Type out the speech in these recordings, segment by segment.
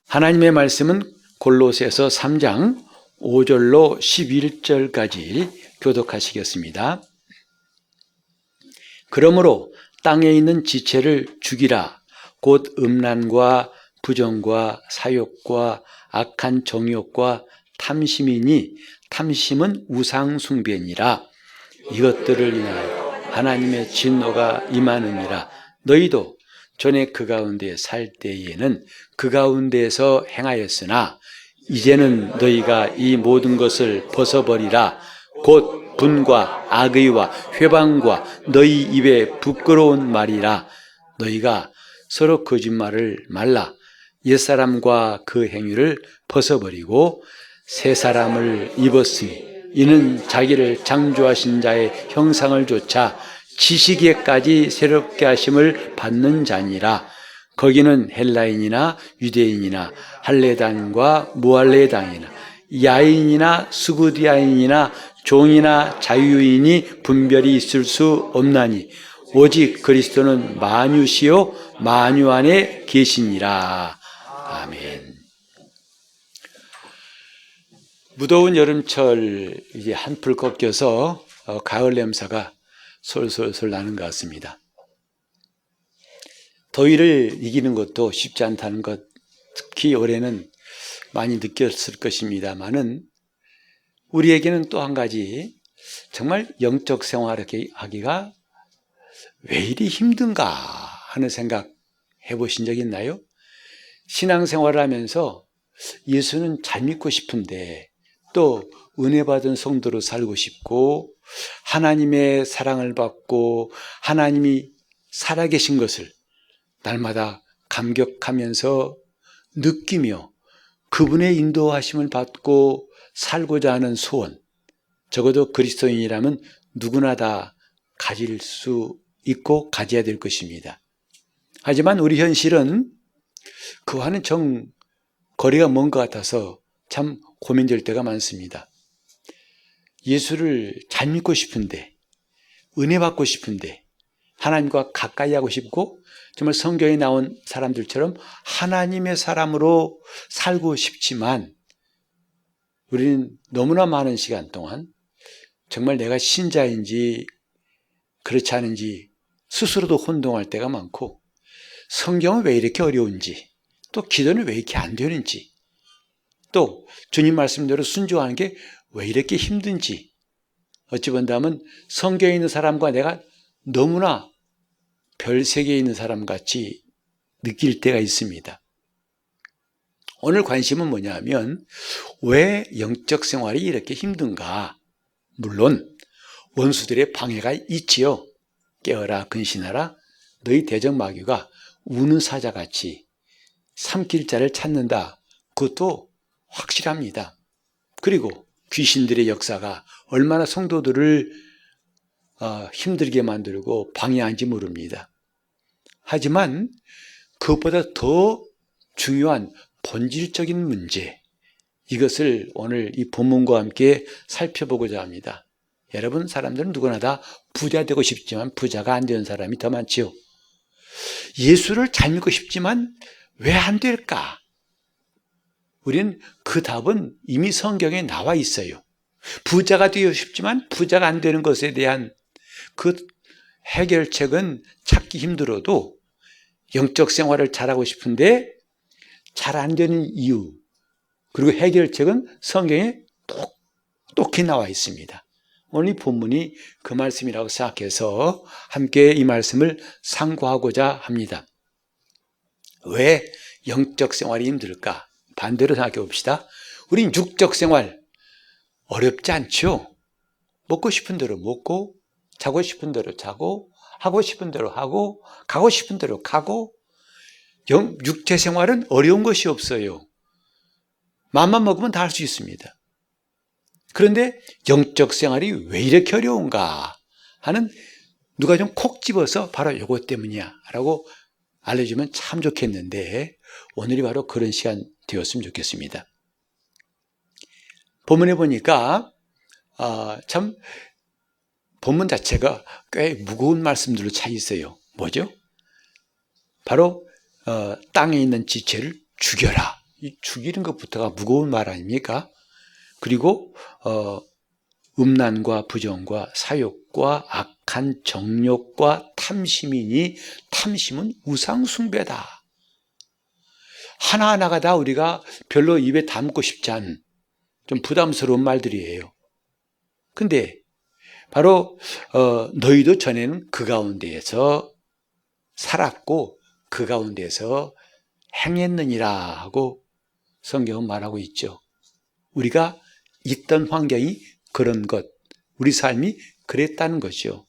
하나님의 말씀은 골로새서 3장 5절로 11절까지 교독하시겠습니다. 그러므로 땅에 있는 지체를 죽이라. 곧 음란과 부정과 사욕과 악한 정욕과 탐심이니 탐심은 우상 숭배니라. 이것들을 인하여 하나님의 진노가 임하느니라. 너희도 전에 그 가운데 살 때에는 그 가운데에서 행하였으나 이제는 너희가 이 모든 것을 벗어버리라. 곧 분과 악의와 회방과 너희 입에 부끄러운 말이라. 너희가 서로 거짓말을 말라. 옛사람과 그 행위를 벗어버리고 새 사람을 입었으니 이는 자기를 창조하신 자의 형상을 조차 지식에까지 새롭게 하심을 받는 자니라. 거기는 헬라인이나 유대인이나 할레당과 무할레당이나 야인이나 스구디아인이나 종이나 자유인이 분별이 있을 수 없나니 오직 그리스도는 만유시요 만유 안에 계시니라. 아멘. 무더운 여름철 이제 한풀 꺾여서 가을 냄새가 솔솔솔 나는 것 같습니다. 더위를 이기는 것도 쉽지 않다는 것, 특히 올해는 많이 느꼈을 것입니다만은 우리에게는 또 한 가지 정말 영적 생활을 하기가 왜 이리 힘든가 하는 생각 해보신 적 있나요? 신앙생활을 하면서 예수는 잘 믿고 싶은데 또 은혜 받은 성도로 살고 싶고 하나님의 사랑을 받고 하나님이 살아계신 것을 날마다 감격하면서 느끼며 그분의 인도하심을 받고 살고자 하는 소원, 적어도 그리스도인이라면 누구나 다 가질 수 있고 가져야 될 것입니다. 하지만 우리 현실은 그와는 정 거리가 먼 것 같아서 참 고민될 때가 많습니다. 예수를 잘 믿고 싶은데, 은혜 받고 싶은데, 하나님과 가까이 하고 싶고 정말 성경에 나온 사람들처럼 하나님의 사람으로 살고 싶지만 우리는 너무나 많은 시간 동안 정말 내가 신자인지 그렇지 않은지 스스로도 혼동할 때가 많고 성경은 왜 이렇게 어려운지 또 기도는 왜 이렇게 안 되는지 또 주님 말씀대로 순종하는 게 왜 이렇게 힘든지 어찌 본다면 성경에 있는 사람과 내가 너무나 별세계에 있는 사람 같이 느낄 때가 있습니다. 오늘 관심은 뭐냐면 왜 영적 생활이 이렇게 힘든가? 물론 원수들의 방해가 있지요. 깨어라 근신하라 너희 대적마귀가 우는 사자같이 삼킬 자를 찾는다. 그것도 확실합니다. 그리고 귀신들의 역사가 얼마나 성도들을 힘들게 만들고 방해한지 모릅니다. 하지만 그것보다 더 중요한 본질적인 문제, 이것을 오늘 이 본문과 함께 살펴보고자 합니다. 여러분, 사람들은 누구나 다 부자 되고 싶지만 부자가 안 되는 사람이 더 많지요. 예수를 잘 믿고 싶지만 왜 안 될까? 우리는 그 답은 이미 성경에 나와 있어요. 부자가 되고 싶지만 부자가 안 되는 것에 대한 그 해결책은 찾기 힘들어도 영적 생활을 잘하고 싶은데 잘 안 되는 이유 그리고 해결책은 성경에 똑똑히 나와 있습니다. 오늘 이 본문이 그 말씀이라고 생각해서 함께 이 말씀을 상고하고자 합니다. 왜 영적 생활이 힘들까? 반대로 생각해 봅시다. 우린 육적 생활 어렵지 않죠? 먹고 싶은 대로 먹고 자고 싶은 대로 자고 하고 싶은 대로 하고 가고 싶은 대로 가고 육체 생활은 어려운 것이 없어요. 마음만 먹으면 다 할 수 있습니다. 그런데 영적 생활이 왜 이렇게 어려운가 하는 누가 좀 콕 집어서 바로 이것 때문이야 라고 알려주면 참 좋겠는데 오늘이 바로 그런 시간 되었으면 좋겠습니다. 본문에 보니까 참 본문 자체가 꽤 무거운 말씀들로 차 있어요. 뭐죠? 바로 땅에 있는 지체를 죽여라. 이 죽이는 것부터가 무거운 말 아닙니까? 그리고 음란과 부정과 사욕과 악한 정욕과 탐심이니 탐심은 우상숭배다. 하나하나가 다 우리가 별로 입에 담고 싶지 않은 좀 부담스러운 말들이에요. 근데 바로 너희도 전에는 그 가운데에서 살았고 그 가운데에서 행했느니라 하고 성경은 말하고 있죠. 우리가 있던 환경이 그런 것, 우리 삶이 그랬다는 거죠.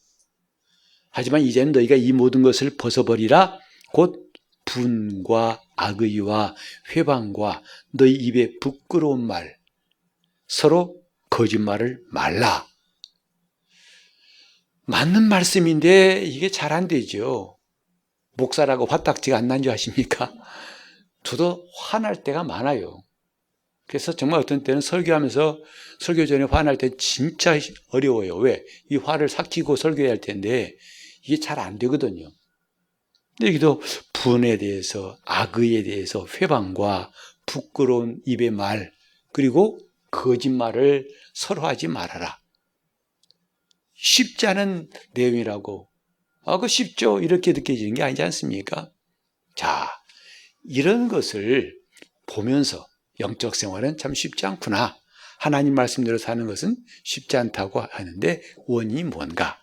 하지만 이제는 너희가 이 모든 것을 벗어버리라. 곧 분과 악의와 회방과 너희 입에 부끄러운 말, 서로 거짓말을 말라. 맞는 말씀인데 이게 잘 안 되죠. 목사라고 화딱지가 안 난 줄 아십니까? 저도 화날 때가 많아요. 그래서 정말 어떤 때는 설교하면서 설교 전에 화날 때 진짜 어려워요. 왜? 이 화를 삭히고 설교해야 할 텐데 이게 잘 안 되거든요. 근데 여기도 분에 대해서, 악의에 대해서 회방과 부끄러운 입의 말, 그리고 거짓말을 서로 하지 말아라. 쉽지 않은 내용이라고. 그거 쉽죠? 이렇게 느껴지는 게 아니지 않습니까? 자, 이런 것을 보면서 영적 생활은 참 쉽지 않구나. 하나님 말씀대로 사는 것은 쉽지 않다고 하는데 원인이 뭔가?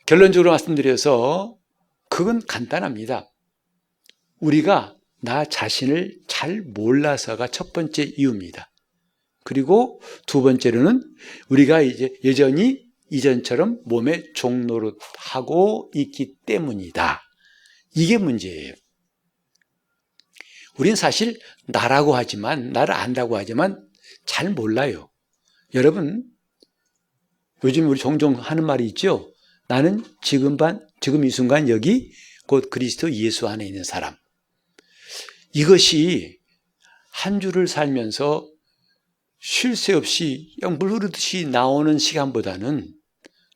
결론적으로 말씀드려서 그건 간단합니다. 우리가 나 자신을 잘 몰라서가 첫 번째 이유입니다. 그리고 두 번째로는 우리가 이제 여전히 이전처럼 몸에 종노릇하고 있기 때문이다. 이게 문제예요. 우린 사실 나라고 하지만, 나를 안다고 하지만 잘 몰라요. 여러분, 요즘 우리 종종 하는 말이 있죠. 나는 지금 이 순간 여기 곧 그리스도 예수 안에 있는 사람. 이것이 한 주를 살면서 쉴 새 없이 그냥 물 흐르듯이 나오는 시간보다는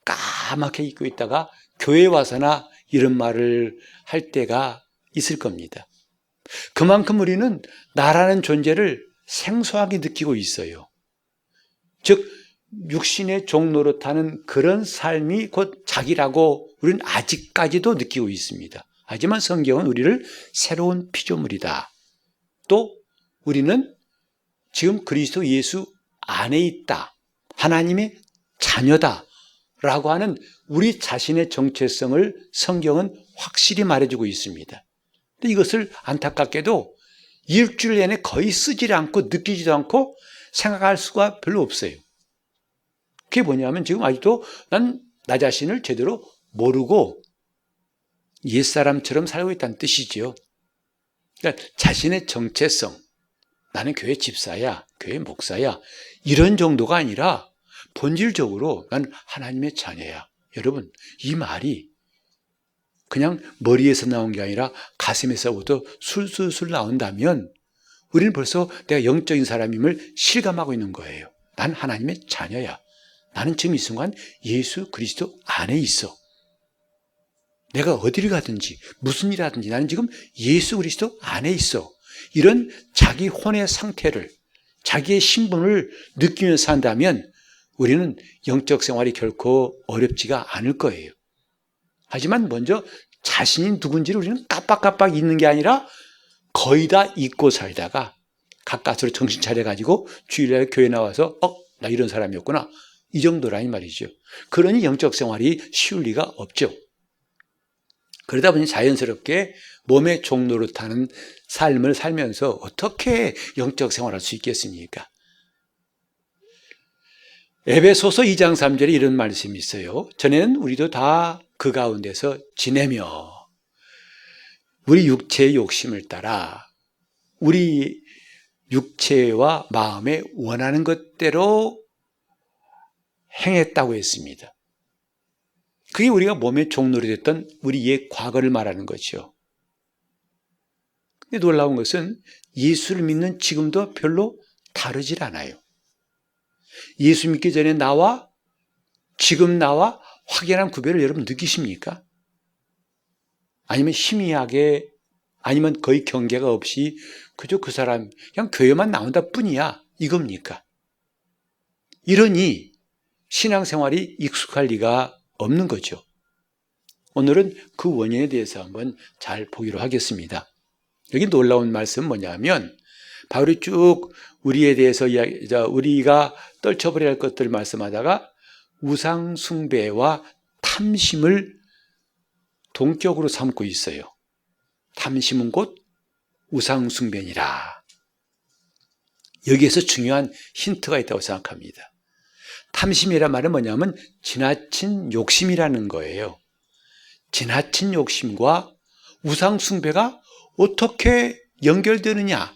까맣게 잊고 있다가 교회 와서나 이런 말을 할 때가 있을 겁니다. 그만큼 우리는 나라는 존재를 생소하게 느끼고 있어요. 즉 육신의 종노릇하는 그런 삶이 곧 자기라고 우리는 아직까지도 느끼고 있습니다. 하지만 성경은 우리를 새로운 피조물이다. 또 우리는 지금 그리스도 예수 안에 있다. 하나님의 자녀다. 라고 하는 우리 자신의 정체성을 성경은 확실히 말해주고 있습니다. 근데 이것을 안타깝게도 일주일 내내 거의 쓰질 않고 느끼지도 않고 생각할 수가 별로 없어요. 그게 뭐냐면 지금 아직도 난 나 자신을 제대로 모르고 옛사람처럼 살고 있다는 뜻이지요. 그러니까 자신의 정체성, 나는 교회 집사야, 교회 목사야, 이런 정도가 아니라 본질적으로 난 하나님의 자녀야. 여러분, 이 말이 그냥 머리에서 나온 게 아니라 가슴에서부터 술술술 나온다면 우리는 벌써 내가 영적인 사람임을 실감하고 있는 거예요. 난 하나님의 자녀야. 나는 지금 이 순간 예수 그리스도 안에 있어. 내가 어디를 가든지 무슨 일을 하든지 나는 지금 예수 그리스도 안에 있어. 이런 자기 혼의 상태를, 자기의 신분을 느끼면서 산다면 우리는 영적 생활이 결코 어렵지가 않을 거예요. 하지만 먼저 자신이 누군지를 우리는 깜빡깜빡 잊는 게 아니라 거의 다 잊고 살다가 가까스로 정신 차려가지고 주일날 교회 나와서 나 이런 사람이었구나. 이 정도라니 말이죠. 그러니 영적 생활이 쉬울 리가 없죠. 그러다 보니 자연스럽게 몸의 종노릇하는 삶을 살면서 어떻게 영적 생활할 수 있겠습니까? 에베소서 2장 3절에 이런 말씀이 있어요. 전에는 우리도 다 그 가운데서 지내며 우리 육체의 욕심을 따라 우리 육체와 마음에 원하는 것대로 행했다고 했습니다. 그게 우리가 몸의 종노릇 됐던 우리 옛 과거를 말하는 거죠. 근데 놀라운 것은 예수를 믿는 지금도 별로 다르질 않아요. 예수 믿기 전에 나와 지금 나와 확연한 구별을 여러분 느끼십니까? 아니면 희미하게 아니면 거의 경계가 없이 그저 그 사람 그냥 교회만 나온다 뿐이야, 이겁니까? 이러니 신앙생활이 익숙할 리가 없는 거죠. 오늘은 그 원인에 대해서 한번 잘 보기로 하겠습니다. 여기 놀라운 말씀은 뭐냐면 바울이 쭉 우리에 대해서 우리가 떨쳐버려야 할 것들을 말씀하다가 우상 숭배와 탐심을 동격으로 삼고 있어요. 탐심은 곧 우상 숭배니라. 여기에서 중요한 힌트가 있다고 생각합니다. 탐심이란 말은 뭐냐면 지나친 욕심이라는 거예요. 지나친 욕심과 우상 숭배가 어떻게 연결되느냐?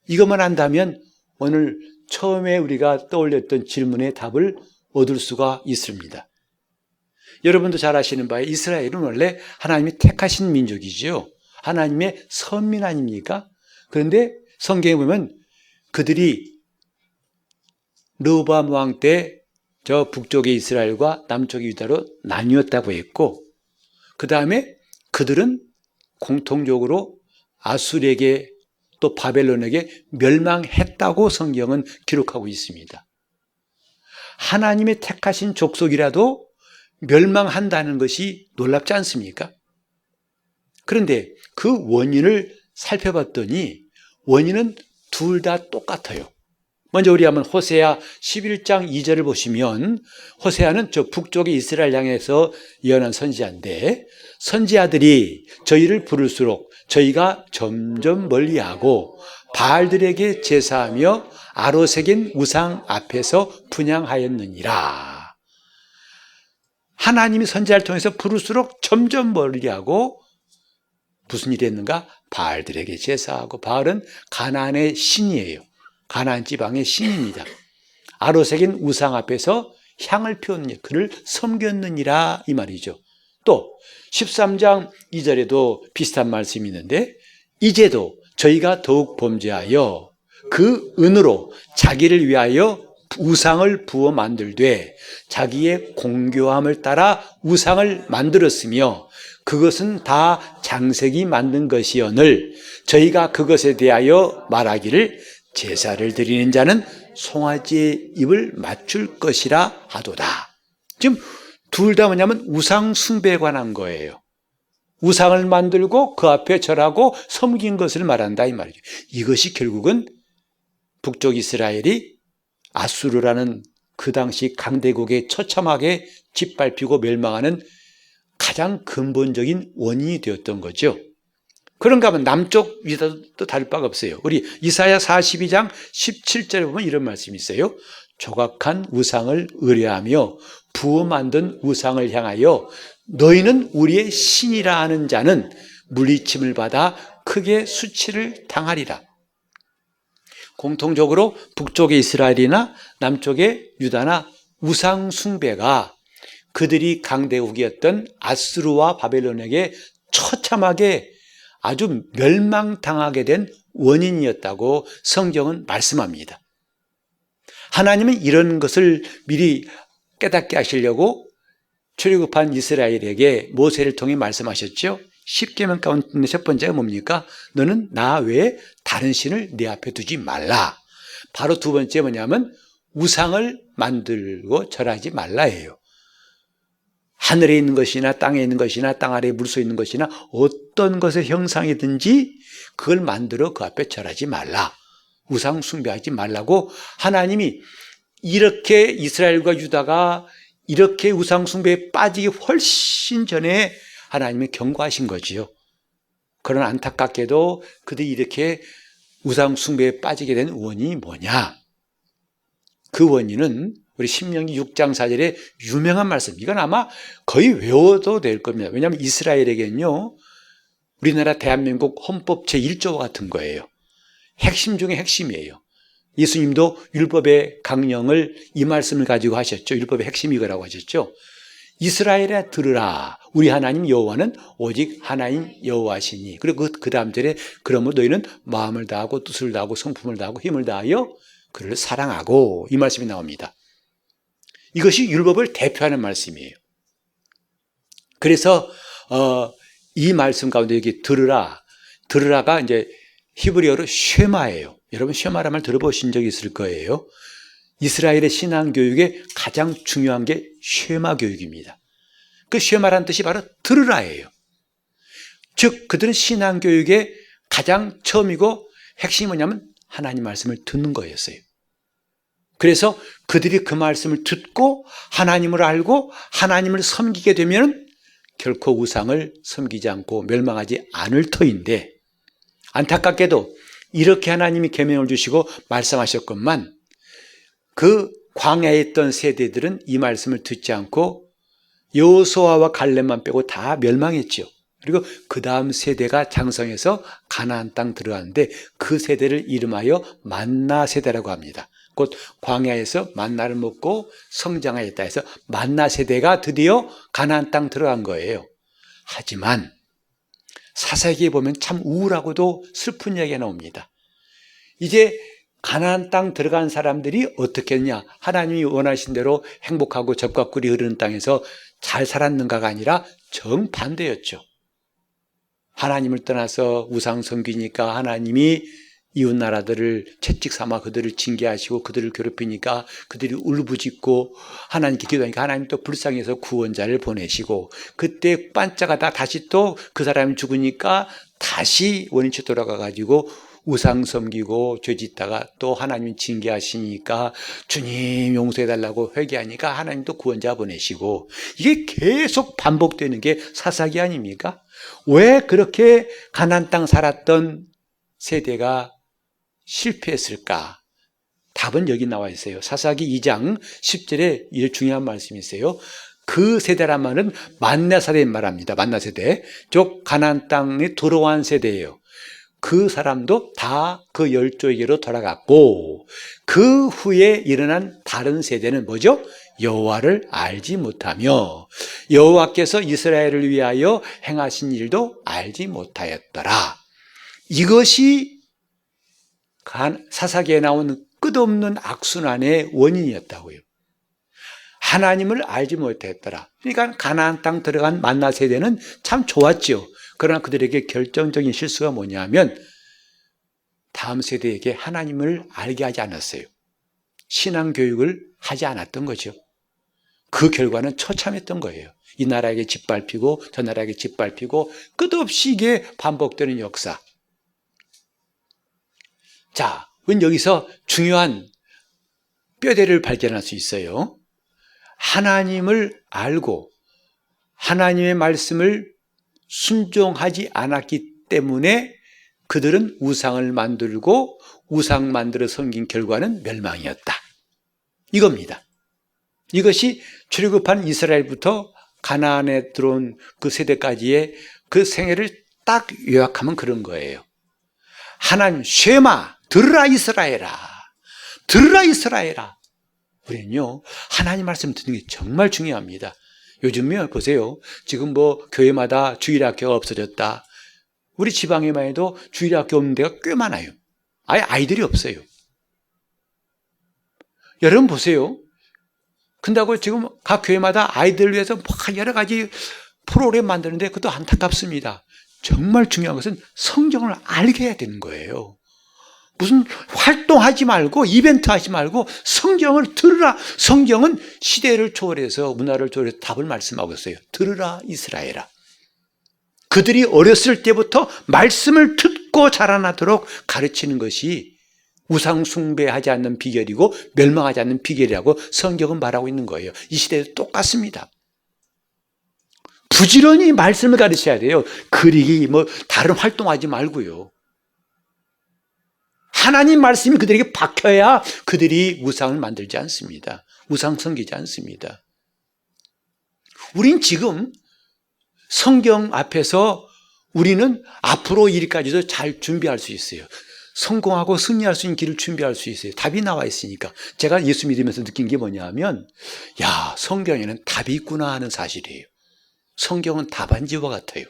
이것만 안다면 오늘 처음에 우리가 떠올렸던 질문의 답을 얻을 수가 있습니다. 여러분도 잘 아시는 바에 이스라엘은 원래 하나님이 택하신 민족이지요. 하나님의 선민 아닙니까? 그런데 성경에 보면 그들이 르호보암 왕 때 저 북쪽의 이스라엘과 남쪽의 유다로 나뉘었다고 했고, 그 다음에 그들은 공통적으로 아수르에게 또 바벨론에게 멸망했다고 성경은 기록하고 있습니다. 하나님의 택하신 족속이라도 멸망한다는 것이 놀랍지 않습니까? 그런데 그 원인을 살펴봤더니 원인은 둘 다 똑같아요. 먼저 우리 한번 호세아 11장 2절을 보시면 호세아는 저 북쪽의 이스라엘 향해서 예언한 선지자인데 선지자들이 저희를 부를수록 저희가 점점 멀리하고 바알들에게 제사하며 아로새긴 우상 앞에서 분향하였느니라. 하나님이 선지자를 통해서 부를수록 점점 멀리하고 무슨 일이 했는가? 바알들에게 제사하고, 바알은 가나안의 신이에요. 가나안 지방의 신입니다. 아로새긴 우상 앞에서 향을 피웠느니 그를 섬겼느니라 이 말이죠. 또 13장 2절에도 비슷한 말씀이 있는데 이제도 저희가 더욱 범죄하여 그 은으로 자기를 위하여 우상을 부어 만들되 자기의 공교함을 따라 우상을 만들었으며 그것은 다 장색이 만든 것이오늘 저희가 그것에 대하여 말하기를 제사를 드리는 자는 송아지의 입을 맞출 것이라 하도다. 지금 둘 다 뭐냐면 우상 숭배에 관한 거예요. 우상을 만들고 그 앞에 절하고 섬긴 것을 말한다 이 말이죠. 이것이 결국은 북쪽 이스라엘이 아수르라는 그 당시 강대국에 처참하게 짓밟히고 멸망하는 가장 근본적인 원인이 되었던 거죠. 그런가 하면 남쪽 유다도 다를 바가 없어요. 우리 이사야 42장 17절에 보면 이런 말씀이 있어요. 조각한 우상을 의뢰하며 부어 만든 우상을 향하여 너희는 우리의 신이라 하는 자는 물리침을 받아 크게 수치를 당하리라. 공통적으로 북쪽의 이스라엘이나 남쪽의 유다나 우상 숭배가 그들이 강대국이었던 아수르와 바벨론에게 처참하게 아주 멸망당하게 된 원인이었다고 성경은 말씀합니다. 하나님은 이런 것을 미리 깨닫게 하시려고 출애굽한 이스라엘에게 모세를 통해 말씀하셨죠. 10계명 가운데 첫 번째가 뭡니까? 너는 나 외에 다른 신을 내 앞에 두지 말라. 바로 두 번째 뭐냐면 우상을 만들고 절하지 말라예요. 하늘에 있는 것이나 땅에 있는 것이나 땅 아래에 물속에 있는 것이나 어떤 것의 형상이든지 그걸 만들어 그 앞에 절하지 말라. 우상 숭배하지 말라고 하나님이 이렇게 이스라엘과 유다가 이렇게 우상 숭배에 빠지기 훨씬 전에 하나님이 경고하신 거지요. 그러나 안타깝게도 그들이 이렇게 우상 숭배에 빠지게 된 원인이 뭐냐? 그 원인은 우리 신명기 6장 4절에 유명한 말씀, 이건 아마 거의 외워도 될 겁니다. 왜냐하면 이스라엘에게는요, 우리나라 대한민국 헌법 제1조와 같은 거예요. 핵심 중에 핵심이에요. 예수님도 율법의 강령을 이 말씀을 가지고 하셨죠. 율법의 핵심이 이거라고 하셨죠. 이스라엘에 들으라. 우리 하나님 여호와는 오직 하나님 여호와시니. 그리고 그 다음 절에 그러므로 너희는 마음을 다하고 뜻을 다하고 성품을 다하고 힘을 다하여 그를 사랑하고, 이 말씀이 나옵니다. 이것이 율법을 대표하는 말씀이에요. 그래서 이 말씀 가운데 여기 들으라. 들으라가 이제 히브리어로 쉐마예요. 여러분 쉐마란 말 들어보신 적이 있을 거예요. 이스라엘의 신앙교육에 가장 중요한 게 쉐마 교육입니다. 그 쉐마란 뜻이 바로 들으라예요. 즉 그들은 신앙교육의 가장 처음이고 핵심이 뭐냐면 하나님 말씀을 듣는 거였어요. 그래서 그들이 그 말씀을 듣고 하나님을 알고 하나님을 섬기게 되면 결코 우상을 섬기지 않고 멸망하지 않을 터인데, 안타깝게도 이렇게 하나님이 계명을 주시고 말씀하셨건만 그 광야에 있던 세대들은 이 말씀을 듣지 않고 여호수아와 갈렙만 빼고 다 멸망했죠. 그리고 그 다음 세대가 장성해서 가나안 땅 들어가는데 그 세대를 이름하여 만나 세대라고 합니다. 곧 광야에서 만나를 먹고 성장하였다 해서 만나 세대가 드디어 가나안 땅 들어간 거예요. 하지만 사사기에 보면 참 우울하고도 슬픈 이야기가 나옵니다. 이제 가나안 땅 들어간 사람들이 어떻게 했냐? 하나님이 원하신 대로 행복하고 젖과 꿀이 흐르는 땅에서 잘 살았는가가 아니라 정반대였죠. 하나님을 떠나서 우상 섬기니까 하나님이 이웃 나라들을 채찍 삼아 그들을 징계하시고 그들을 괴롭히니까 그들이 울부짖고 하나님께 기도하니까 하나님 또 불쌍해서 구원자를 보내시고, 그때 반짝하다 다시 또 그 사람이 죽으니까 다시 원인치 돌아가가지고 우상 섬기고 죄짓다가 또 하나님 징계하시니까 주님 용서해달라고 회개하니까 하나님 또 구원자 보내시고, 이게 계속 반복되는 게 사사기 아닙니까? 왜 그렇게 가나안 땅 살았던 세대가 실패했을까? 답은 여기 나와 있어요. 사사기 2장 10절에 이 중요한 말씀이 있어요. 그 세대란 말은 만나 세대인 말합니다. 만나 세대. 즉 가나안 땅에 들어온 세대예요. 그 사람도 다 그 열조에게로 돌아갔고, 그 후에 일어난 다른 세대는 뭐죠? 여호와를 알지 못하며 여호와께서 이스라엘을 위하여 행하신 일도 알지 못하였더라. 이것이 사사기에 나온 끝없는 악순환의 원인이었다고요. 하나님을 알지 못했더라. 그러니까 가나안 땅 들어간 만나 세대는 참 좋았죠. 그러나 그들에게 결정적인 실수가 뭐냐면 다음 세대에게 하나님을 알게 하지 않았어요. 신앙교육을 하지 않았던 거죠. 그 결과는 처참했던 거예요. 이 나라에게 짓밟히고 저 나라에게 짓밟히고 끝없이 이게 반복되는 역사. 자, 여기서 중요한 뼈대를 발견할 수 있어요. 하나님을 알고 하나님의 말씀을 순종하지 않았기 때문에 그들은 우상을 만들고 우상 만들어 섬긴 결과는 멸망이었다. 이겁니다. 이것이 출애굽한 이스라엘부터 가나안에 들어온 그 세대까지의 그 생애를 딱 요약하면 그런 거예요. 하나님 쉐마, 들으라 이스라엘아, 들으라 이스라엘아. 우리는요 하나님 말씀 듣는 게 정말 중요합니다. 요즘에 보세요. 지금 뭐 교회마다 주일학교가 없어졌다. 우리 지방에만 해도 주일학교 없는 데가 꽤 많아요. 아예 아이들이 없어요. 여러분 보세요. 근다고 지금 각 교회마다 아이들을 위해서 여러 가지 프로그램 만드는데 그것도 안타깝습니다. 정말 중요한 것은 성경을 알게 해야 되는 거예요. 무슨 활동하지 말고 이벤트 하지 말고 성경을 들으라. 성경은 시대를 초월해서 문화를 초월해서 답을 말씀하고 있어요. 들으라 이스라엘아. 그들이 어렸을 때부터 말씀을 듣고 자라나도록 가르치는 것이 우상 숭배하지 않는 비결이고 멸망하지 않는 비결이라고 성경은 말하고 있는 거예요. 이 시대도 똑같습니다. 부지런히 말씀을 가르쳐야 돼요. 그리기 뭐 다른 활동하지 말고요. 하나님 말씀이 그들에게 박혀야 그들이 우상을 만들지 않습니다. 우상 섬기지 않습니다. 우린 지금 성경 앞에서 우리는 앞으로 일까지도 잘 준비할 수 있어요. 성공하고 승리할 수 있는 길을 준비할 수 있어요. 답이 나와 있으니까. 제가 예수 믿으면서 느낀 게 뭐냐면 성경에는 답이 있구나 하는 사실이에요. 성경은 답안지와 같아요.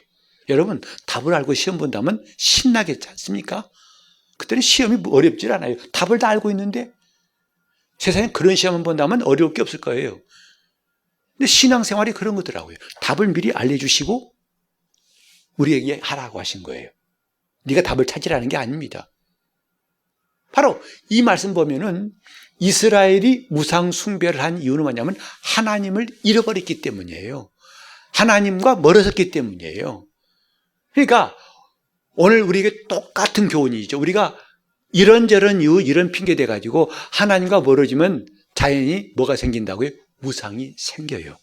여러분 답을 알고 시험 본다면 신나겠지 않습니까? 그때는 시험이 어렵질 않아요. 답을 다 알고 있는데 세상에 그런 시험을 본다면 어려울 게 없을 거예요. 근데 신앙생활이 그런 거더라고요. 답을 미리 알려주시고 우리에게 하라고 하신 거예요. 네가 답을 찾으라는 게 아닙니다. 바로 이 말씀 보면은 이스라엘이 우상 숭배를 한 이유는 뭐냐면 하나님을 잃어버렸기 때문이에요. 하나님과 멀어졌기 때문이에요. 그러니까 오늘 우리에게 똑같은 교훈이죠. 우리가 이런저런 이유, 이런 핑계 대가지고 하나님과 멀어지면 자연히 뭐가 생긴다고요? 우상이 생겨요.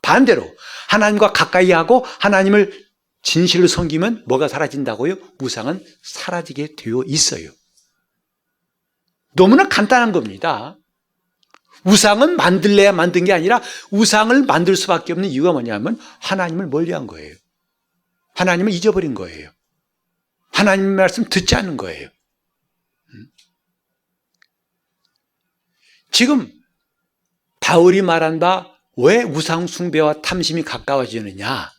반대로 하나님과 가까이 하고 하나님을 진실로 섬기면 뭐가 사라진다고요? 우상은 사라지게 되어 있어요. 너무나 간단한 겁니다. 우상은 만들래야 만든 게 아니라 우상을 만들 수밖에 없는 이유가 뭐냐면 하나님을 멀리한 거예요. 하나님을 잊어버린 거예요. 하나님의 말씀 듣지 않는 거예요. 지금 바울이 말한 바 왜 우상 숭배와 탐심이 가까워지느냐?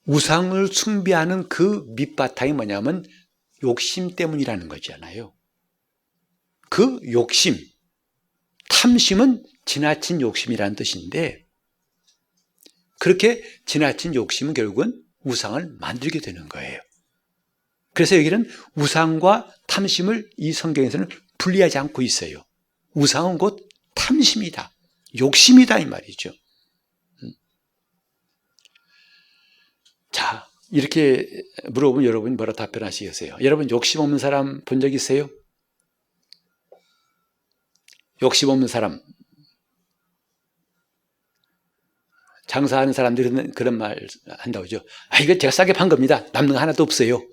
우상을 숭배하는 그 밑바탕이 뭐냐면 욕심 때문이라는 거잖아요. 그 욕심, 탐심은 지나친 욕심이라는 뜻인데 그렇게 지나친 욕심은 결국은 우상을 만들게 되는 거예요. 그래서 여기는 우상과 탐심을 이 성경에서는 분리하지 않고 있어요. 우상은 곧 탐심이다, 욕심이다 이 말이죠. 자, 이렇게 물어보면 여러분이 뭐라 답변하시겠어요? 여러분 욕심 없는 사람 본 적 있어요? 욕심 없는 사람, 장사하는 사람들은 그런 말 한다고 하죠. 이거 제가 싸게 판 겁니다. 남는 거 하나도 없어요.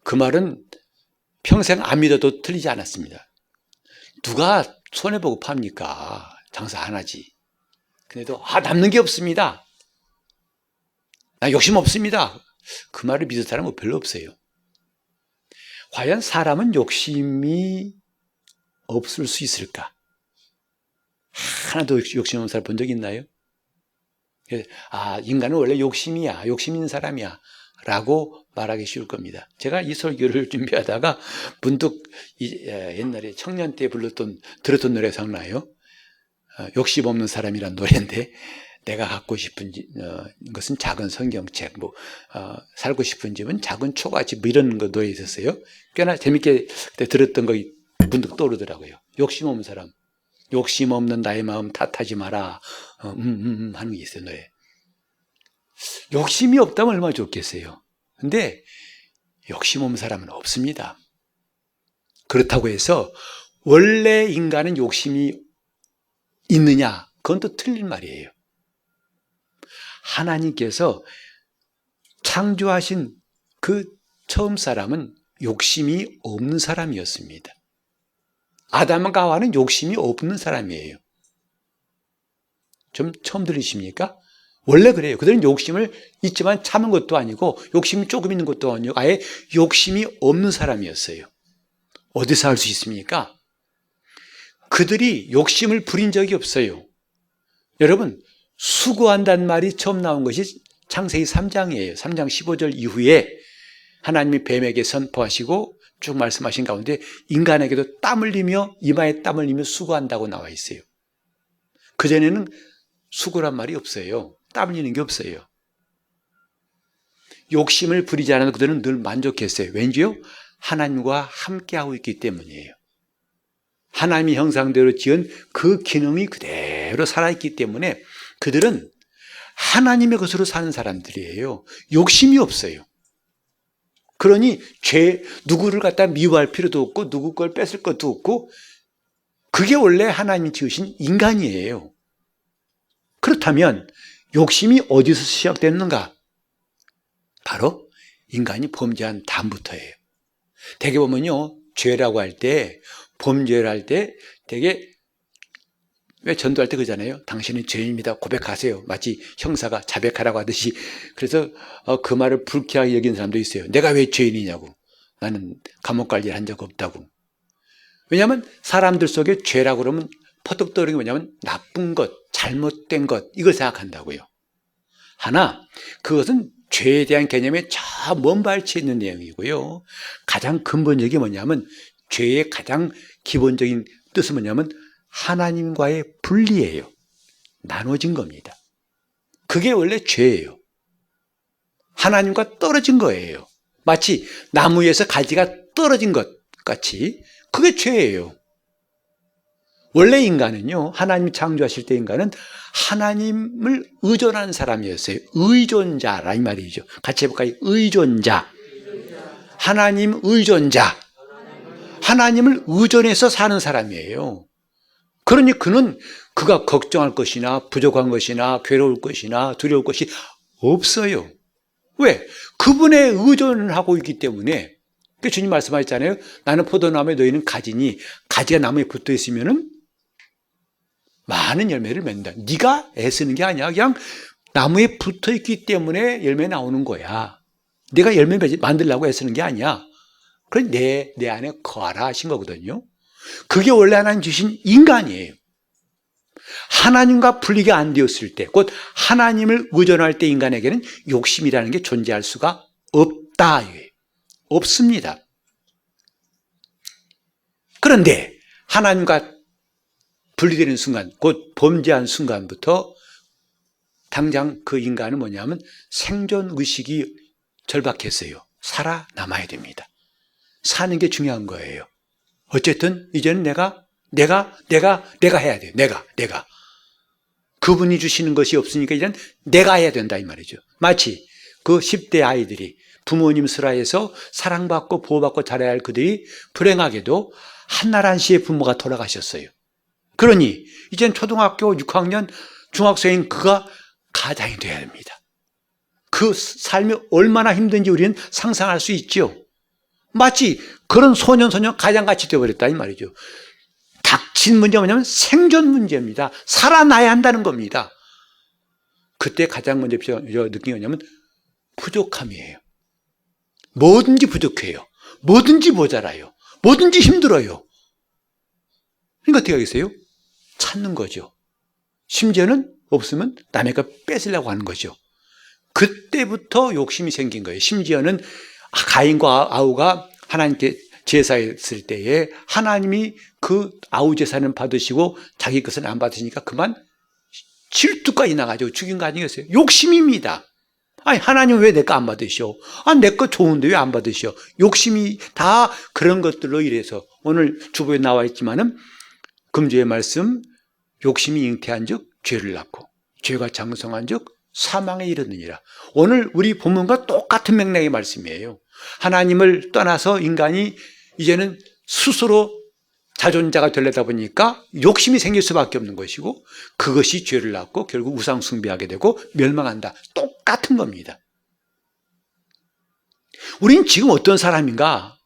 그 말은 평생 안 믿어도 틀리지 않았습니다. 누가 손해보고 팝니까? 장사 안 하지. 근데도 남는 게 없습니다. 나 욕심 없습니다. 그 말을 믿을 사람은 별로 없어요. 과연 사람은 욕심이 없을 수 있을까? 하나도 욕심 없는 사람 본 적 있나요? 인간은 원래 욕심이야, 욕심 있는 사람이야 라고 말하기 쉬울 겁니다. 제가 이 설교를 준비하다가 문득 옛날에 청년 때 들었던 노래 생각나요. 욕심 없는 사람이란 노래인데 내가 갖고 싶은 것은 작은 성경책, 살고 싶은 집은 작은 초가집, 이런 거 노래 있었어요. 꽤나 재밌게 그때 들었던 거 문득 떠오르더라고요. 욕심 없는 사람, 욕심 없는 나의 마음 탓하지 마라 하는 게 있어요, 노래. 욕심이 없다면 얼마나 좋겠어요. 근데 욕심 없는 사람은 없습니다. 그렇다고 해서 원래 인간은 욕심이 있느냐? 그건 또 틀린 말이에요. 하나님께서 창조하신 그 처음 사람은 욕심이 없는 사람이었습니다. 아담과 하와는 욕심이 없는 사람이에요. 좀 처음 들으십니까? 원래 그래요. 그들은 욕심을 있지만 참은 것도 아니고 욕심이 조금 있는 것도 아니고 아예 욕심이 없는 사람이었어요. 어디서 알 수 있습니까? 그들이 욕심을 부린 적이 없어요. 여러분, 수고한다는 말이 처음 나온 것이 창세기 3장이에요. 3장 15절 이후에 하나님이 뱀에게 선포하시고 쭉 말씀하신 가운데 인간에게도 땀 흘리며 이마에 땀 흘리며 수고한다고 나와 있어요. 그전에는 수고란 말이 없어요. 땀 흘리는 게 없어요. 욕심을 부리지 않아도 그들은 늘 만족했어요. 왠지요? 하나님과 함께하고 있기 때문이에요. 하나님의 형상대로 지은 그 기능이 그대로 살아있기 때문에 그들은 하나님의 것으로 사는 사람들이에요. 욕심이 없어요. 그러니 누구를 갖다 미워할 필요도 없고 누구 걸 뺏을 것도 없고 그게 원래 하나님이 지으신 인간이에요. 그렇다면 욕심이 어디서 시작됐는가? 바로 인간이 범죄한 다음부터예요. 대개 보면요, 죄라고 할 때, 범죄를 할 때 되게 왜 전도할 때 그러잖아요. 당신은 죄인입니다. 고백하세요. 마치 형사가 자백하라고 하듯이. 그래서 그 말을 불쾌하게 여기는 사람도 있어요. 내가 왜 죄인이냐고. 나는 감옥 갈 일 한 적 없다고. 왜냐하면 사람들 속에 죄라고 그러면 퍼뜩 떠오르는 게 뭐냐면 나쁜 것, 잘못된 것, 이걸 생각한다고요. 하나, 그것은 죄에 대한 개념에 저 먼 발치에 있는 내용이고요. 가장 근본적인 게 뭐냐면 죄의 가장 기본적인 뜻은 뭐냐면 하나님과의 분리예요. 나눠진 겁니다. 그게 원래 죄예요. 하나님과 떨어진 거예요. 마치 나무에서 가지가 떨어진 것 같이 그게 죄예요. 원래 인간은요, 하나님이 창조하실 때 인간은 하나님을 의존하는 사람이었어요. 의존자라 이 말이죠. 같이 해볼까요? 의존자. 하나님 의존자. 하나님을 의존해서 사는 사람이에요. 그러니 그는 그가 걱정할 것이나 부족한 것이나 괴로울 것이나 두려울 것이 없어요. 왜? 그분에 의존을 하고 있기 때문에. 주님 말씀하셨잖아요. 나는 포도나무에 너희는 가지니 가지가 나무에 붙어 있으면은 많은 열매를 맺는다. 네가 애쓰는 게 아니야. 그냥 나무에 붙어 있기 때문에 열매 나오는 거야. 내가 열매 만들려고 애쓰는 게 아니야. 그래 내 안에 거하라 하신 거거든요. 그게 원래 하나님 주신 인간이에요. 하나님과 분리가 안 되었을 때, 곧 하나님을 의존할 때 인간에게는 욕심이라는 게 존재할 수가 없다. 없습니다. 그런데 하나님과 분리되는 순간, 곧 범죄한 순간부터 당장 그 인간은 뭐냐면 생존 의식이 절박했어요. 살아남아야 됩니다. 사는 게 중요한 거예요. 어쨌든 이제는 내가 해야 돼요. 내가. 그분이 주시는 것이 없으니까 이제는 내가 해야 된다 이 말이죠. 마치 그 10대 아이들이 부모님 슬하에서 사랑받고 보호받고 자라야 할 그들이 불행하게도 한날 한시에 부모가 돌아가셨어요. 그러니 이제는 초등학교 6학년 중학생인 그가 가장이 돼야 됩니다. 그 삶이 얼마나 힘든지 우리는 상상할 수 있죠. 마치 그런 소년 가장같이 되어버렸다 이 말이죠. 닥친 문제가 뭐냐면 생존 문제입니다. 살아나야 한다는 겁니다. 그때 가장 먼저 느낀 게 뭐냐면 부족함이에요. 뭐든지 부족해요. 뭐든지 모자라요. 뭐든지 힘들어요. 그러니까 어떻게 하겠어요? 찾는 거죠. 심지어는 없으면 남의 거 뺏으려고 하는 거죠. 그때부터 욕심이 생긴 거예요. 심지어는 가인과 아우가 하나님께 제사했을 때에 하나님이 그 아우 제사는 받으시고 자기 것은 안 받으시니까 그만 질투까지 나가지고 죽인 거 아니겠어요? 욕심입니다. 아니 하나님 왜 내 거 안 받으시오? 내 거 좋은데 왜 안 받으시오? 욕심이 다 그런 것들로 이래서 오늘 주보에 나와 있지만은 금주의 말씀 욕심이 잉태한 즉 죄를 낳고 죄가 장성한 즉 사망에 이르느니라. 오늘 우리 본문과 똑같은 맥락의 말씀이에요. 하나님을 떠나서 인간이 이제는 스스로 자존자가 되려다 보니까 욕심이 생길 수밖에 없는 것이고 그것이 죄를 낳고 결국 우상 숭배하게 되고 멸망한다. 똑같은 겁니다. 우린 지금 어떤 사람인가?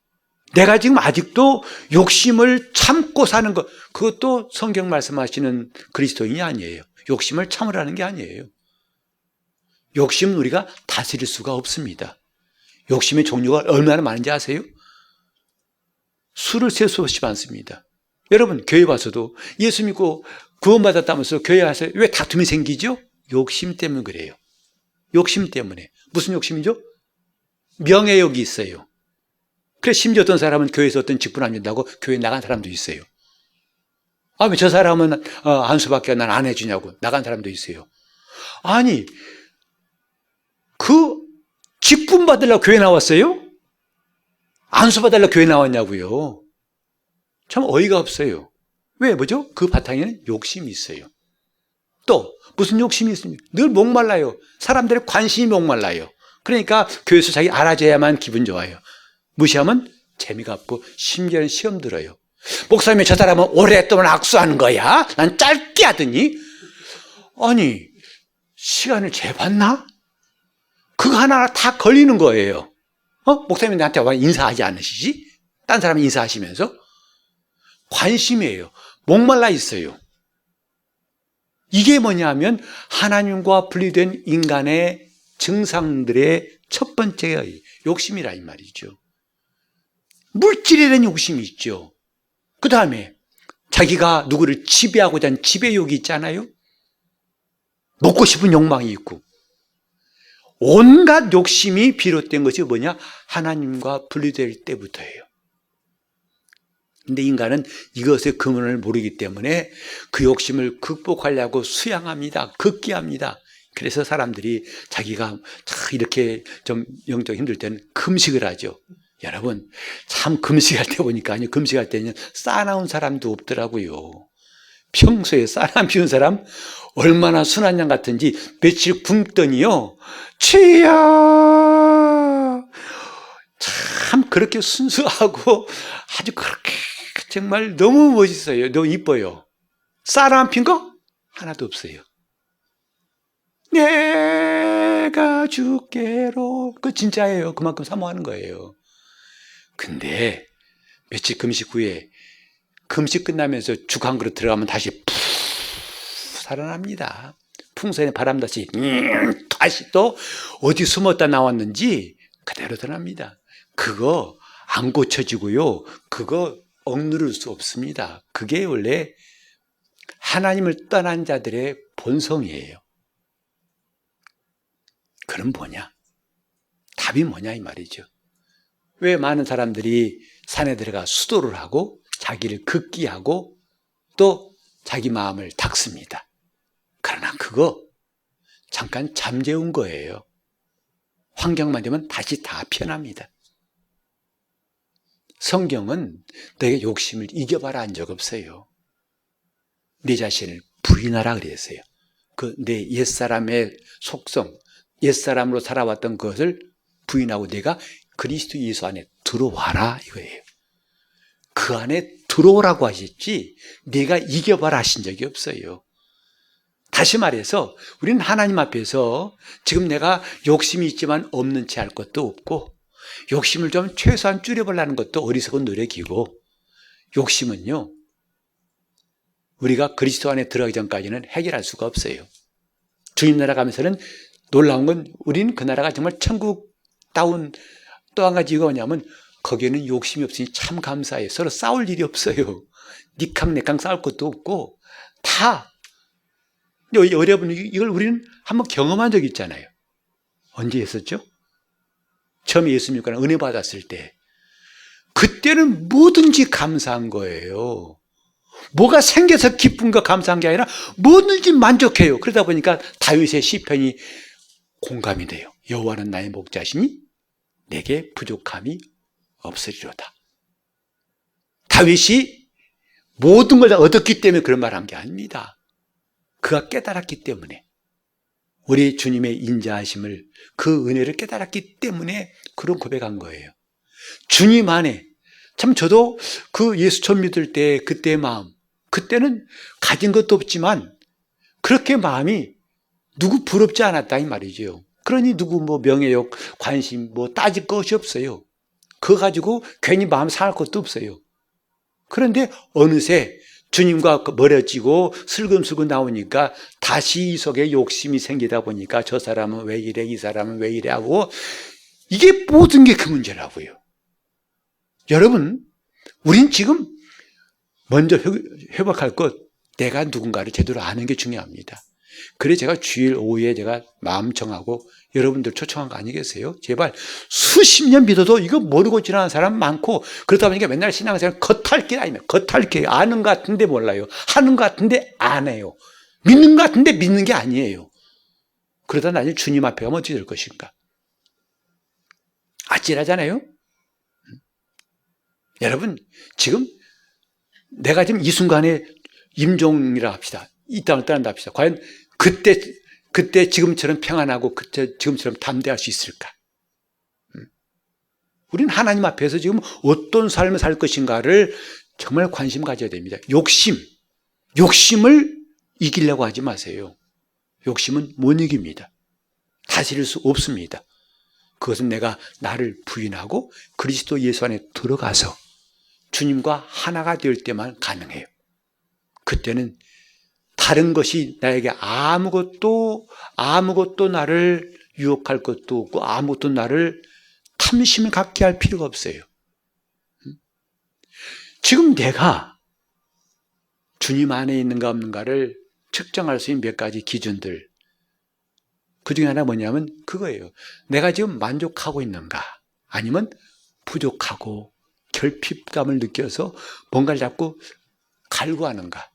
내가 지금 아직도 욕심을 참고 사는 것, 그것도 성경 말씀하시는 그리스도인이 아니에요. 욕심을 참으라는 게 아니에요. 욕심은 우리가 다스릴 수가 없습니다. 욕심의 종류가 얼마나 많은지 아세요? 수를 셀 수 없이 많습니다. 여러분 교회 와서도 예수 믿고 구원받았다면서 교회 와서 왜 다툼이 생기죠? 욕심 때문에 그래요. 욕심 때문에. 무슨 욕심이죠? 명예욕이 있어요. 그래 심지어 어떤 사람은 교회에서 어떤 직분 안 준다고 교회 나간 사람도 있어요. 왜 저 사람은 안수밖에 난 안 해주냐고 나간 사람도 있어요. 아니 그 직분 받으려고 교회 나왔어요? 안수 받으려고 교회 나왔냐고요. 참 어이가 없어요. 왜 뭐죠? 그 바탕에는 욕심이 있어요. 또 무슨 욕심이 있습니까? 늘 목말라요. 사람들의 관심이 목말라요. 그러니까 교회에서 자기 알아줘야만 기분 좋아요. 무시하면 재미가 없고 심지어는 시험 들어요. 목사님이 저 사람은 오랫동안 악수하는 거야? 난 짧게 하더니 아니 시간을 재봤나? 그거 하나하나 다 걸리는 거예요. 목사님이 나한테 왜 인사하지 않으시지? 딴 사람이 인사하시면서 관심이에요. 목말라 있어요. 이게 뭐냐면 하나님과 분리된 인간의 증상들의 첫 번째가 욕심이라 이 말이죠. 물질에 대한 욕심이 있죠. 그 다음에 자기가 누구를 지배하고자 하는 지배욕이 있잖아요. 먹고 싶은 욕망이 있고 온갖 욕심이 비롯된 것이 뭐냐? 하나님과 분리될 때부터예요. 근데 인간은 이것의 근원을 모르기 때문에 그 욕심을 극복하려고 수양합니다. 극기합니다. 그래서 사람들이 자기가 이렇게 좀 영적 힘들 때는 금식을 하죠. 여러분, 참 금식할 때 보니까, 아니, 금식할 때는 싸나운 사람도 없더라고요. 평소에 싸나 피운 사람 얼마나 순한 양 같은지 며칠 굶더니요, 주여! 참 그렇게 순수하고 아주 그렇게 정말 너무 멋있어요. 너무 이뻐요. 싸나 핀 거 하나도 없어요. 내가 주께로, 그 진짜예요. 그만큼 사모하는 거예요. 근데 며칠 금식 후에 금식 끝나면서 죽 한 그릇 들어가면 다시 푹 살아납니다. 풍선에 바람다시 다시 또 어디 숨었다 나왔는지 그대로 드러납니다. 그거 안 고쳐지고요. 그거 억누를 수 없습니다. 그게 원래 하나님을 떠난 자들의 본성이에요. 그럼 뭐냐? 답이 뭐냐 이 말이죠. 왜 많은 사람들이 산에 들어가 수도를 하고 자기를 극기하고 또 자기 마음을 닦습니다. 그러나 그거 잠깐 잠재운 거예요. 환경만 되면 다시 다 편합니다. 성경은 너의 욕심을 이겨봐라 한 적 없어요. 내 자신을 부인하라 그랬어요. 그 내 옛사람의 속성, 옛사람으로 살아왔던 것을 부인하고 내가 그리스도 예수 안에 들어와라 이거예요. 그 안에 들어오라고 하셨지 내가 이겨봐라 하신 적이 없어요. 다시 말해서 우리는 하나님 앞에서 지금 내가 욕심이 있지만 없는 채 할 것도 없고 욕심을 좀 최소한 줄여보려는 것도 어리석은 노력이고 욕심은요 우리가 그리스도 안에 들어가기 전까지는 해결할 수가 없어요. 주님 나라 가면서는 놀라운 건 우리는 그 나라가 정말 천국다운 또 한 가지 이유가 뭐냐면 거기에는 욕심이 없으니 참 감사해요. 서로 싸울 일이 없어요. 니캉내캉 싸울 것도 없고 다. 여러분 이걸 우리는 한번 경험한 적이 있잖아요. 언제 했었죠? 처음에 예수 믿고 은혜 받았을 때 그때는 뭐든지 감사한 거예요. 뭐가 생겨서 기쁜가 감사한 게 아니라 뭐든지 만족해요. 그러다 보니까 다윗의 시편이 공감이 돼요. 여호와는 나의 목자시니 내게 부족함이 없으리로다. 다윗이 모든 걸 다 얻었기 때문에 그런 말을 한 게 아닙니다. 그가 깨달았기 때문에 우리 주님의 인자하심을 그 은혜를 깨달았기 때문에 그런 고백한 거예요. 주님 안에 참 저도 그 예수 처음 믿을 때 그때의 마음 그때는 가진 것도 없지만 그렇게 마음이 누구 부럽지 않았다 이 말이죠. 그러니 누구 뭐 명예욕 관심 뭐 따질 것이 없어요. 그거 가지고 괜히 마음 상할 것도 없어요. 그런데 어느새 주님과 멀어지고 슬금슬금 나오니까 다시 이 속에 욕심이 생기다 보니까 저 사람은 왜 이래 이 사람은 왜 이래 하고 이게 모든 게 그 문제라고요. 여러분 우린 지금 먼저 회복할 것 내가 누군가를 제대로 아는 게 중요합니다. 그래 제가 주일 오후에 제가 마음 정하고 여러분들 초청한 거 아니겠어요? 제발 수십 년 믿어도 이거 모르고 지나는 사람 많고 그러다 보니까 맨날 신앙생활 겉핥기 아니면 겉핥기 아는 것 같은데 몰라요. 하는 것 같은데 안 해요. 믿는 것 같은데 믿는 게 아니에요. 그러다 나중에 주님 앞에 가면 어떻게 될 것인가? 아찔하잖아요? 여러분 지금 내가 지금 이 순간에 임종이라 합시다. 이 땅을 떠난다 합시다. 과연 그때 지금처럼 평안하고 그때 지금처럼 담대할 수 있을까? 우리는 하나님 앞에서 지금 어떤 삶을 살 것인가를 정말 관심 가져야 됩니다. 욕심을 이기려고 하지 마세요. 욕심은 못 이깁니다. 다스릴 수 없습니다. 그것은 내가 나를 부인하고 그리스도 예수 안에 들어가서 주님과 하나가 될 때만 가능해요. 그때는 다른 것이 나에게 아무것도 나를 유혹할 것도 없고 아무것도 나를 탐심을 갖게 할 필요가 없어요. 지금 내가 주님 안에 있는가 없는가를 측정할 수 있는 몇 가지 기준들 그 중에 하나 뭐냐면 그거예요. 내가 지금 만족하고 있는가 아니면 부족하고 결핍감을 느껴서 뭔가를 자꾸 갈구하는가.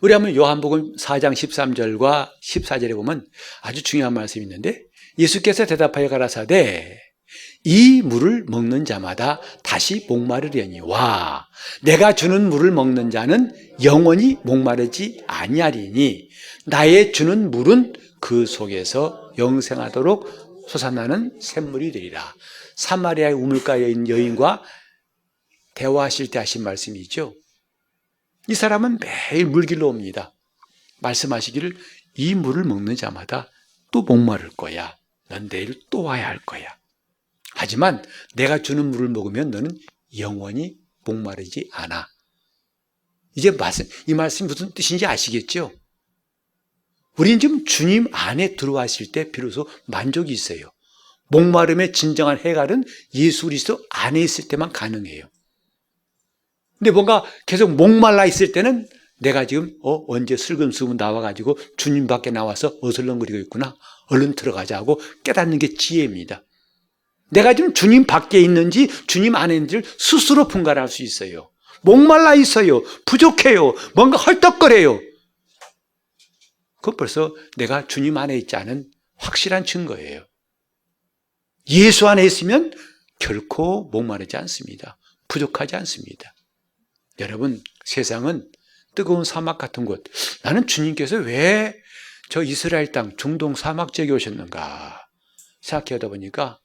우리 한번 요한복음 4장 13절과 14절에 보면 아주 중요한 말씀이 있는데, 예수께서 대답하여 가라사대 이 물을 먹는 자마다 다시 목마르려니와 내가 주는 물을 먹는 자는 영원히 목마르지 아니하리니 나의 주는 물은 그 속에서 영생하도록 솟아나는 샘물이 되리라. 사마리아의 우물가에 있는 여인과 대화하실 때 하신 말씀이죠. 이 사람은 매일 물길로 옵니다. 말씀하시기를 이 물을 먹는 자마다 또 목마를 거야. 넌 내일 또 와야 할 거야. 하지만 내가 주는 물을 먹으면 너는 영원히 목마르지 않아. 이제 이 말씀이 무슨 뜻인지 아시겠죠? 우리는 지금 주님 안에 들어왔을 때 비로소 만족이 있어요. 목마름의 진정한 해결은 예수 그리스도 안에 있을 때만 가능해요. 근데 뭔가 계속 목말라 있을 때는 내가 지금 언제 슬금슬금 나와가지고 주님 밖에 나와서 어슬렁거리고 있구나. 얼른 들어가자 하고 깨닫는 게 지혜입니다. 내가 지금 주님 밖에 있는지 주님 안에 있는지를 스스로 분간할 수 있어요. 목말라 있어요. 부족해요. 뭔가 헐떡거려요. 그건 벌써 내가 주님 안에 있지 않은 확실한 증거예요. 예수 안에 있으면 결코 목마르지 않습니다. 부족하지 않습니다. 여러분, 세상은 뜨거운 사막 같은 곳. 나는 주님께서 왜 저 이스라엘 땅 중동 사막 지역에 오셨는가 생각하다 보니까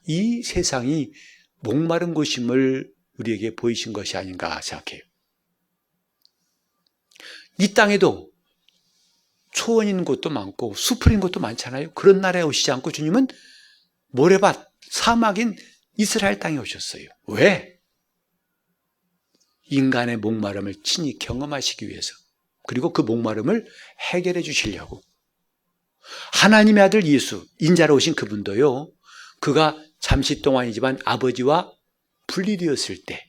이 세상이 목마른 곳임을 우리에게 보이신 것이 아닌가 생각해요. 이 땅에도 초원 있는 곳도 많고 숲을 있는 곳도 많잖아요. 그런 나라에 오시지 않고 주님은 모래밭, 사막인 이스라엘 땅에 오셨어요. 왜? 인간의 목마름을 친히 경험하시기 위해서, 그리고 그 목마름을 해결해 주시려고. 하나님의 아들 예수, 인자로 오신 그분도요, 그가 잠시 동안이지만 아버지와 분리되었을 때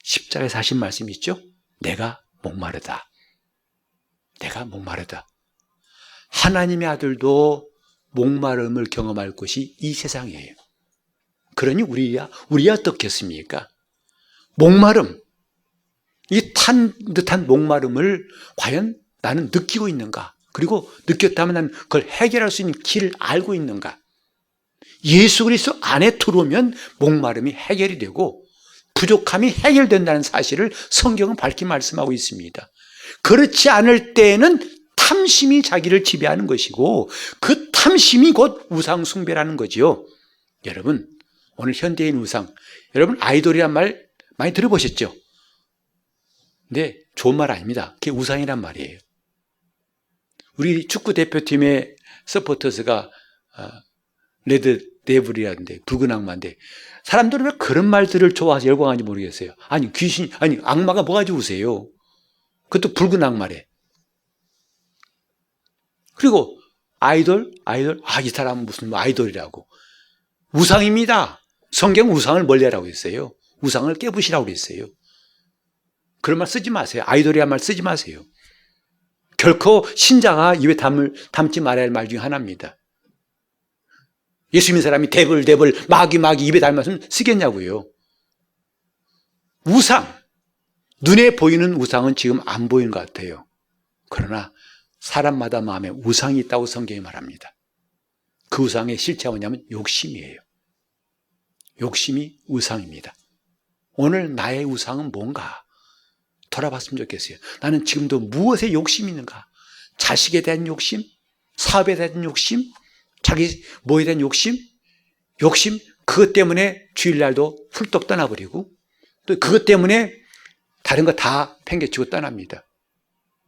십자가에서 하신 말씀이 있죠? 내가 목마르다. 내가 목마르다. 하나님의 아들도 목마름을 경험할 곳이 이 세상이에요. 그러니 우리야 어떻겠습니까? 목마름, 이 탄 듯한 목마름을 과연 나는 느끼고 있는가? 그리고 느꼈다면 나는 그걸 해결할 수 있는 길을 알고 있는가? 예수 그리스도 안에 들어오면 목마름이 해결이 되고 부족함이 해결된다는 사실을 성경은 밝히 말씀하고 있습니다. 그렇지 않을 때에는 탐심이 자기를 지배하는 것이고 그 탐심이 곧 우상 숭배라는 거지요. 여러분, 오늘 현대인 우상, 여러분 아이돌이란 말 많이 들어보셨죠? 근데 좋은 말 아닙니다. 그게 우상이란 말이에요. 우리 축구 대표팀의 서포터스가 레드 데블이라는데, 붉은 악마인데 사람들은 왜 그런 말들을 좋아해서 열광하는지 모르겠어요. 아니 악마가 뭐 가지고 우세요? 그것도 붉은 악마래. 그리고 아이돌, 이 사람은 무슨 아이돌이라고. 우상입니다. 성경 우상을 멀리하라고 했어요. 우상을 깨부시라고 했어요. 그런 말 쓰지 마세요. 아이돌이란 말 쓰지 마세요. 결코 신자가 입에 담지 말아야 할 말 중에 하나입니다. 예수 믿는 사람이 데블, 마귀 입에 담았으면 쓰겠냐고요. 우상, 눈에 보이는 우상은 지금 안 보이는 것 같아요. 그러나 사람마다 마음에 우상이 있다고 성경이 말합니다. 그 우상의 실체가 뭐냐면 욕심이에요. 욕심이 우상입니다. 오늘 나의 우상은 뭔가 돌아봤으면 좋겠어요. 나는 지금도 무엇에 욕심이 있는가? 자식에 대한 욕심? 사업에 대한 욕심? 자기 뭐에 대한 욕심? 그것 때문에 주일날도 훌떡 떠나버리고 또 그것 때문에 다른 거 다 팽개치고 떠납니다.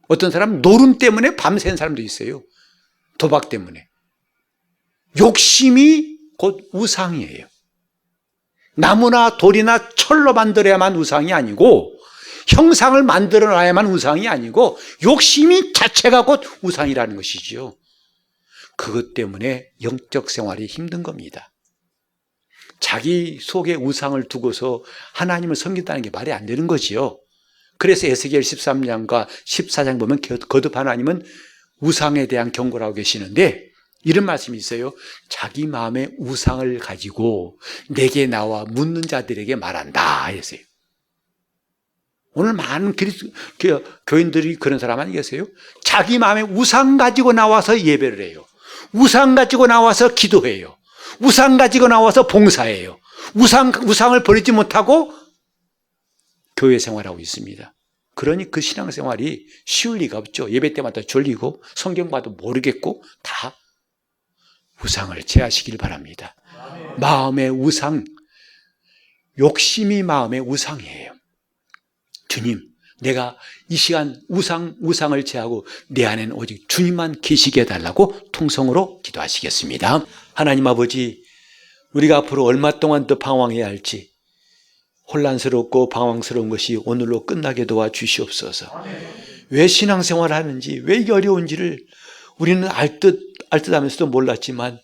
어떤 사람은 노름 때문에 밤새는 사람도 있어요. 도박 때문에. 욕심이 곧 우상이에요. 나무나 돌이나 철로 만들어야만 우상이 아니고 형상을 만들어놔야만 우상이 아니고 욕심이 자체가 곧 우상이라는 것이지요. 그것 때문에 영적 생활이 힘든 겁니다. 자기 속에 우상을 두고서 하나님을 섬긴다는 게 말이 안 되는 거지요. 그래서 에스겔 13장과 14장 보면 거듭 하나님은 우상에 대한 경고를 하고 계시는데 이런 말씀이 있어요. 자기 마음의 우상을 가지고 내게 나와 묻는 자들에게 말한다 했어요. 오늘 많은 교인들이 그런 사람 아니겠어요? 자기 마음에 우상 가지고 나와서 예배를 해요. 우상 가지고 나와서 기도해요. 우상 가지고 나와서 봉사해요. 우상을 버리지 못하고 교회 생활하고 있습니다. 그러니 그 신앙생활이 쉬울 리가 없죠. 예배 때마다 졸리고 성경 봐도 모르겠고 다 우상을 제하시길 바랍니다. 마음의 우상, 욕심이 마음의 우상이에요. 주님, 내가 이 시간 우상을 제하고 내 안에는 오직 주님만 계시게 해달라고 통성으로 기도하시겠습니다. 하나님 아버지, 우리가 앞으로 얼마 동안 더 방황해야 할지 혼란스럽고 방황스러운 것이 오늘로 끝나게 도와주시옵소서. 왜 신앙생활을 하는지, 왜 이게 어려운지를 우리는 알듯 하면서도 몰랐지만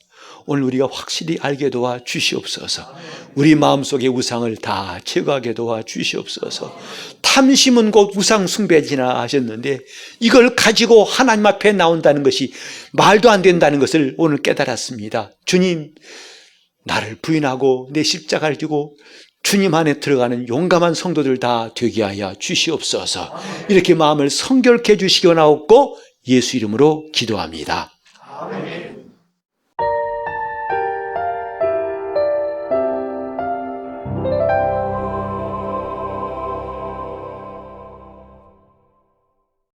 오늘 우리가 확실히 알게 도와주시옵소서. 우리 마음속의 우상을 다 제거하게 도와주시옵소서. 탐심은 곧 우상 숭배지나 하셨는데 이걸 가지고 하나님 앞에 나온다는 것이 말도 안 된다는 것을 오늘 깨달았습니다. 주님, 나를 부인하고 내 십자가를 지고 주님 안에 들어가는 용감한 성도들 다 되게 하여 주시옵소서. 이렇게 마음을 성결케 해주시기 원하옵고 예수 이름으로 기도합니다.